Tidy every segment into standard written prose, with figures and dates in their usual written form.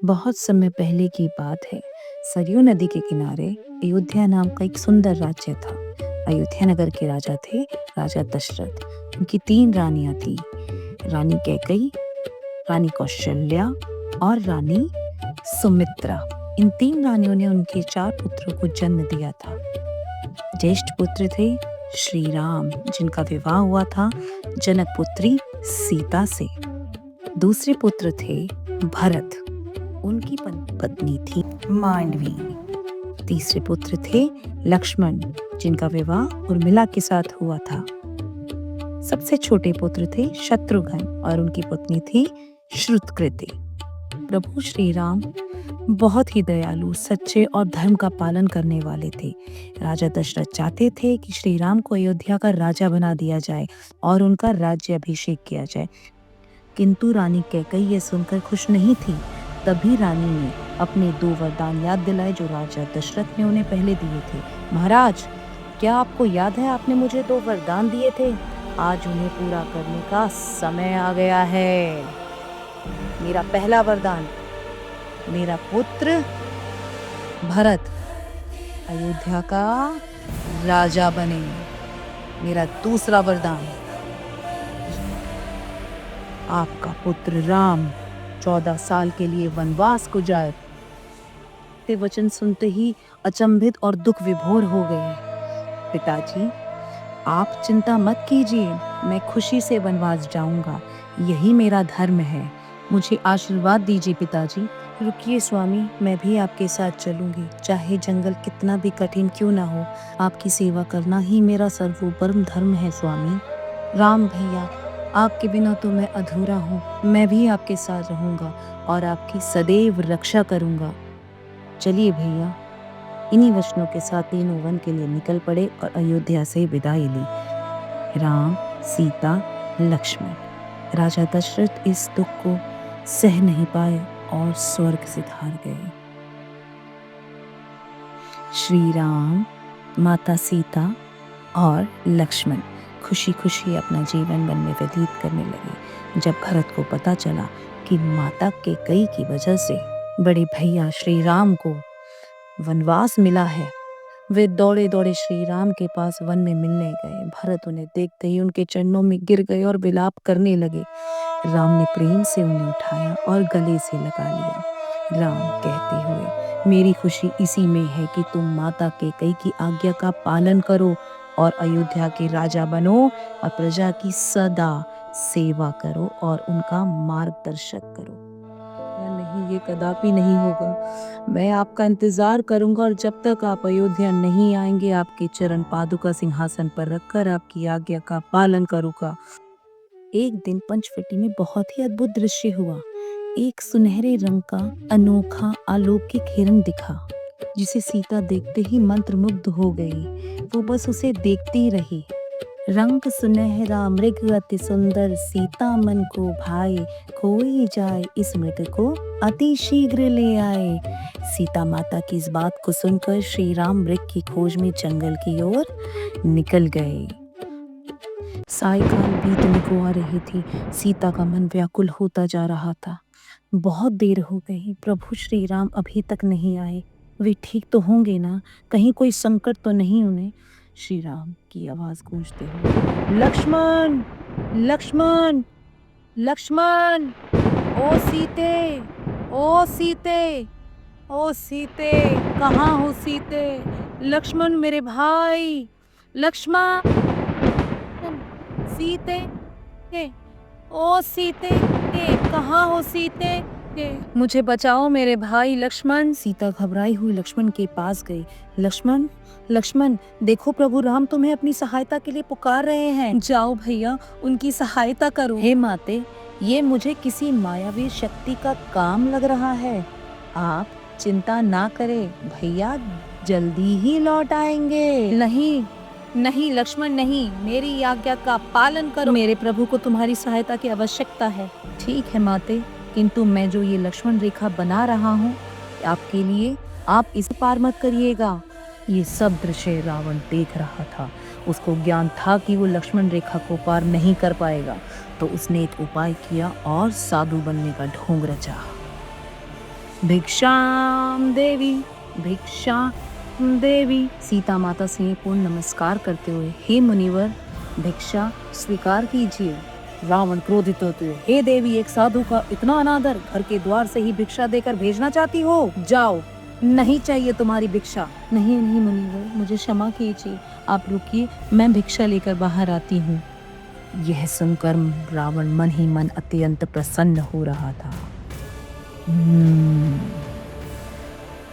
बहुत समय पहले की बात है। सरयू नदी के किनारे अयोध्या नाम का एक सुंदर राज्य था। अयोध्या नगर के राजा थे राजा दशरथ। उनकी 3 रानियां थी, रानी कैकई, रानी कौशल्या और रानी सुमित्रा। इन 3 रानियों ने उनके 4 पुत्रों को जन्म दिया था। ज्येष्ठ पुत्र थे श्री राम, जिनका विवाह हुआ था जनक पुत्री सीता से। दूसरे पुत्र थे भरत, उनकी पत्नी थी मांडवी। तीसरे पुत्र थे लक्ष्मण, जिनका विवाह उर्मिला के साथ हुआ था। सबसे छोटे पुत्र थे शत्रुघ्न और उनकी पत्नी थी श्रुतकृति। प्रभु श्री राम बहुत ही दयालु, सच्चे और धर्म का पालन करने वाले थे। राजा दशरथ चाहते थे कि श्री राम को अयोध्या का राजा बना दिया जाए और उनका राज्य अभिषेक किया जाए, किंतु रानी कैकई ये सुनकर खुश नहीं थी। तभी रानी ने अपने 2 वरदान याद दिलाए जो राजा दशरथ ने उन्हें पहले दिए थे। महाराज, क्या आपको याद है आपने मुझे 2 वरदान दिए थे? आज उन्हें पूरा करने का समय आ गया है। मेरा पहला वरदान, मेरा पुत्र भरत अयोध्या का राजा बने। मेरा दूसरा वरदान, आपका पुत्र राम 14 साल के लिए वनवास को जाए। ते वचन सुनते ही अचंभित और दुख विभोर हो गए। पिताजी, आप चिंता मत कीजिए, मैं खुशी से वनवास जाऊंगा, यही मेरा धर्म है। मुझे आशीर्वाद दीजिए पिताजी। रुकिए स्वामी, मैं भी आपके साथ चलूंगी, चाहे जंगल कितना भी कठिन क्यों ना हो। आपकी सेवा करना ही मेरा सर्वोपरि धर्म है स्वामी। राम भैया, आपके बिना तो मैं अधूरा हूँ। मैं भी आपके साथ रहूंगा और आपकी सदैव रक्षा करूंगा। चलिए भैया। इन्हीं वचनों के साथ तीनों वन के लिए निकल पड़े और अयोध्या से विदाई ली। राम, सीता, लक्ष्मण। राजा दशरथ इस दुख को सह नहीं पाए और स्वर्ग से धार गए। श्री राम, माता सीता और लक्ष्मण खुशी खुशी अपना जीवन वन में व्यतीत करने लगे। जब भरत को पता चला कि माता कैकई की वजह से बड़े भैया श्री राम को वनवास मिला है, वे दौड़े दौड़े श्री राम के पास वन में मिलने गए। भरत उन्हें देखते ही उनके चरणों में गिर गए और विलाप करने लगे। राम ने प्रेम से उन्हें उठाया और गले से लगा लिया, राम कहते हुए, मेरी खुशी इसी में है कि तुम माता कैकई की आज्ञा का पालन करो और अयोध्या के राजा बनो और प्रजा की सदा सेवा करो और उनका मार्गदर्शक करो। या नहीं, ये कदापि नहीं होगा। मैं आपका इंतजार करूंगा और जब तक आप अयोध्या नहीं आएंगे, आपके चरण पादुका सिंहासन पर रखकर आपकी आज्ञा का पालन करूंगा। एक दिन पंचवटी में बहुत ही अद्भुत दृश्य हुआ। एक सुनहरे रंग का अनोखा अलौकिक हिरण दिखा, जिसे सीता देखते ही मंत्रमुग्ध हो गई। वो बस उसे देखती रही। रंग सुनहरा मृग अति सुंदर, सीता मन को भाए, खोई जाए इस मृग को अति शीघ्र ले आए। सीता माता की इस बात को सुनकर श्री राम मृग की खोज में जंगल की ओर निकल गए। सायकाल बीतने को आ रही थी। सीता का मन व्याकुल होता जा रहा था। बहुत देर हो गई, प्रभु श्री राम अभी तक नहीं आए। वे ठीक तो होंगे ना? कहीं कोई संकट तो नहीं उन्हें? श्री राम की आवाज गूंजते हुए, लक्ष्मण, लक्ष्मण, लक्ष्मण, ओ सीते, ओ सीते, ओ सीते, कहाँ हो सीते? लक्ष्मण मेरे भाई, लक्ष्मण, सीते, ओ सीते, कहाँ हो सीते? मुझे बचाओ मेरे भाई लक्ष्मण। सीता घबराई हुई लक्ष्मण के पास गई। लक्ष्मण, लक्ष्मण, देखो प्रभु राम तुम्हें अपनी सहायता के लिए पुकार रहे हैं। जाओ भैया, उनकी सहायता करो। हे माते, ये मुझे किसी मायावी शक्ति का काम लग रहा है। आप चिंता ना करें, भैया जल्दी ही लौट आएंगे। नहीं नहीं लक्ष्मण नहीं, मेरी आज्ञा का पालन करो। मेरे प्रभु को तुम्हारी सहायता की आवश्यकता है। ठीक है माते, किंतु मैं जो ये लक्ष्मण रेखा बना रहा हूँ आपके लिए, आप इसे पार मत करिएगा। ये सब दृश्य रावण देख रहा था। उसको ज्ञान था कि वो लक्ष्मण रेखा को पार नहीं कर पाएगा, तो उसने एक उपाय किया और साधु बनने का ढोंग रचा। भिक्षाम देवी, भिक्षाम देवी। सीता माता से पूर्ण नमस्कार करते हुए, हे मुनिवर, भिक्षा स्वीकार कीजिए। रावण क्रोधित होते हुए, हे देवी, एक साधु का इतना अनादर, घर के द्वार से ही भिक्षा देकर भेजना चाहती हो? जाओ, नहीं चाहिए तुम्हारी भिक्षा। नहीं नहीं मुनिवर, मुझे क्षमा कीजिए, आप रुकिए, मैं भिक्षा लेकर बाहर आती हूँ। यह सुनकर रावण मन ही मन अत्यंत प्रसन्न हो रहा था।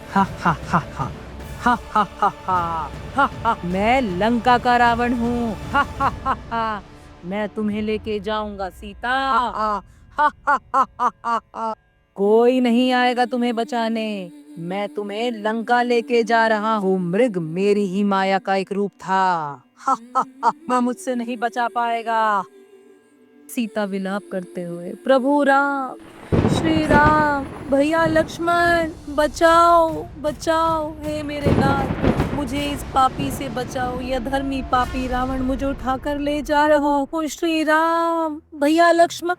हा हा हा हा हा हा हा हा हा, मैं लंका का रावण हूँ। हा हा हा हा, मैं तुम्हें लेके जाऊंगा सीता। हा हा हा हा हा हा, कोई नहीं आएगा तुम्हें बचाने, मैं तुम्हें लंका लेके जा रहा हूँ। मृग मेरी ही माया का एक रूप था। हा हा हा, मैं मुझसे नहीं बचा पाएगा। सीता विलाप करते हुए, प्रभु राम, श्री राम, भैया लक्ष्मण, बचाओ बचाओ, हे मेरे नाथ, मुझे इस पापी से बचाओ, यह धर्मी पापी रावण मुझे उठाकर ले जा रहा हो। श्री राम, भैया लक्ष्मण।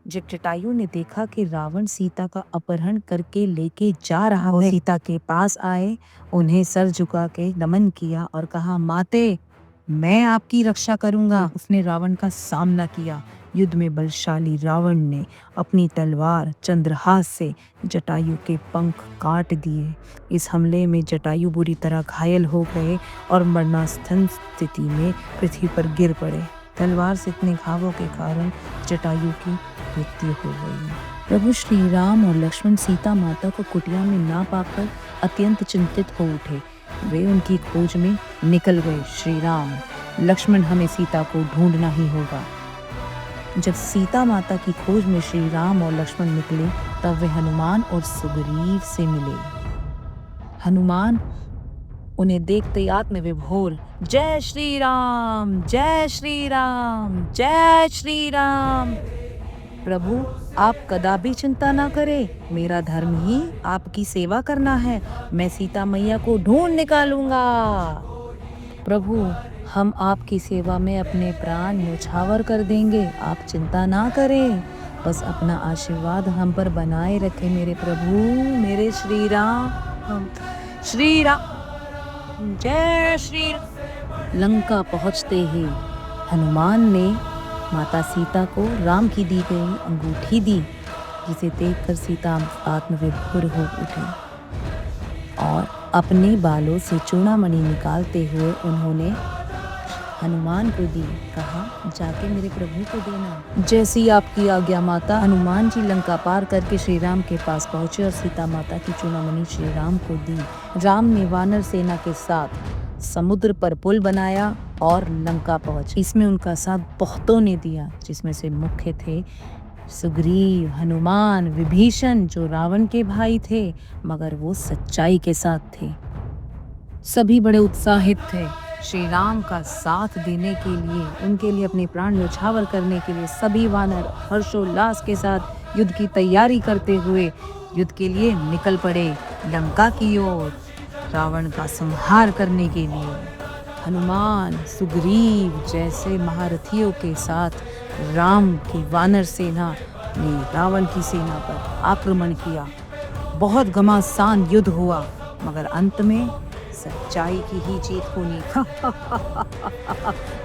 जब जटायु ने देखा कि रावण सीता का अपहरण करके लेके जा रहा है, सीता के पास आए, उन्हें सर झुका के नमन किया और कहा, माते, मैं आपकी रक्षा करूंगा। उसने रावण का सामना किया। युद्ध में बलशाली रावण ने अपनी तलवार चंद्रहास से जटायु के पंख काट दिए। इस हमले में जटायु बुरी तरह घायल हो गए और मरणासन स्थिति में पृथ्वी पर गिर पड़े। तलवार से इतने घावों के कारण जटायु की मृत्यु हो गई। प्रभु श्री राम और लक्ष्मण सीता माता को कुटिया में ना पाकर अत्यंत चिंतित हो उठे। वे उनकी खोज में निकल गए। श्री राम, लक्ष्मण, हमें सीता को ढूंढना ही होगा। जब सीता माता की खोज में श्री राम और लक्ष्मण निकले, तब वे हनुमान और सुग्रीव से मिले। हनुमान उन्हें देखते आत्मविभोर, जय श्री राम, जय श्री राम, जय श्री राम। प्रभु, आप कदापि चिंता ना करें, मेरा धर्म ही आपकी सेवा करना है। मैं सीता मैया को ढूंढ निकालूंगा। प्रभु, हम आपकी सेवा में अपने प्राण न्यौछावर कर देंगे, आप चिंता ना करें, बस अपना आशीर्वाद हम पर बनाए रखें मेरे प्रभु, मेरे श्री राम, श्री राम, जय श्री राम। लंका पहुंचते ही हनुमान ने माता सीता को राम की दी गई अंगूठी दी, जिसे देखकर सीता आत्मविभोर हो उठी और अपने बालों से चूड़ामणि निकालते हुए उन्होंने हनुमान को दी। कहा, जाके मेरे प्रभु को देना। जैसी आपकी आज्ञा माता। हनुमान जी लंका पार करके श्री राम के पास पहुंचे और सीता माता की चूड़ामणि श्री राम को दी। राम ने वानर सेना के साथ समुद्र पर पुल बनाया और लंका पहुंचे। इसमें उनका साथ बहुतों ने दिया, जिसमें से मुख्य थे सुग्रीव, हनुमान, विभीषण, जो रावण के भाई थे मगर वो सच्चाई के साथ थे। सभी बड़े उत्साहित थे श्री राम का साथ देने के लिए, उनके लिए अपने प्राण न्यौछावर करने के लिए। सभी वानर हर्षोल्लास के साथ युद्ध की तैयारी करते हुए युद्ध के लिए निकल पड़े लंका की ओर, रावण का संहार करने के लिए। हनुमान, सुग्रीव जैसे महारथियों के साथ राम की वानर सेना ने रावण की सेना पर आक्रमण किया। बहुत घमासान युद्ध हुआ, मगर अंत में सच्चाई की ही जीत होनी।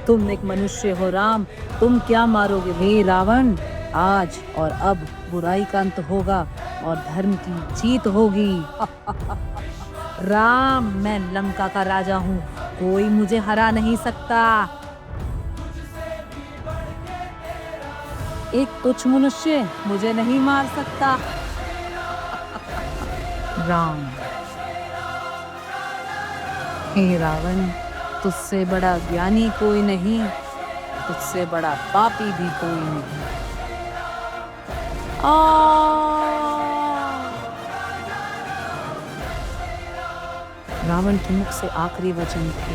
तुम एक मनुष्य हो राम, तुम क्या मारोगे हे रावण? आज और अब बुराई का अंत होगा और धर्म की जीत होगी। राम, मैं लंका का राजा हूँ, कोई मुझे हरा नहीं सकता। एक तुच्छ मनुष्य मुझे नहीं मार सकता। राम, हे रावण, तुझसे बड़ा ज्ञानी कोई नहीं, तुझसे बड़ा पापी भी कोई नहीं। रावण के मुख से आखिरी वचन थे,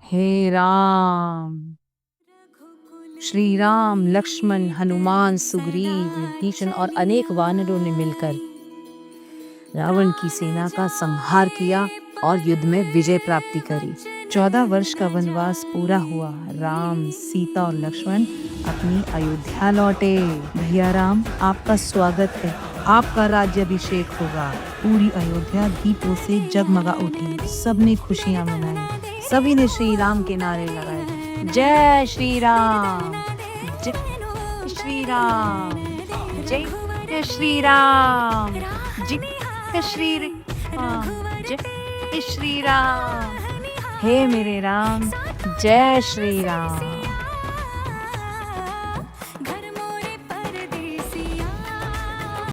हे राम। श्री राम, लक्ष्मण, हनुमान, सुग्रीव, विभीषण और अनेक वानरों ने मिलकर रावण की सेना का संहार किया और युद्ध में विजय प्राप्ति करी। 14 वर्ष का वनवास पूरा हुआ। राम, सीता और लक्ष्मण अपनी अयोध्या लौटे। भैया राम, आपका स्वागत है, आपका राज्याभिषेक होगा। पूरी अयोध्या दीपों से जगमगा उठी, सबने खुशियां मनाई, सभी ने श्री राम के नारे लगाए। जय श्री राम, जय श्री राम, जय श्री राम, जय श्री राम, जय श्री राम। हे मेरे राम, जय श्री राम।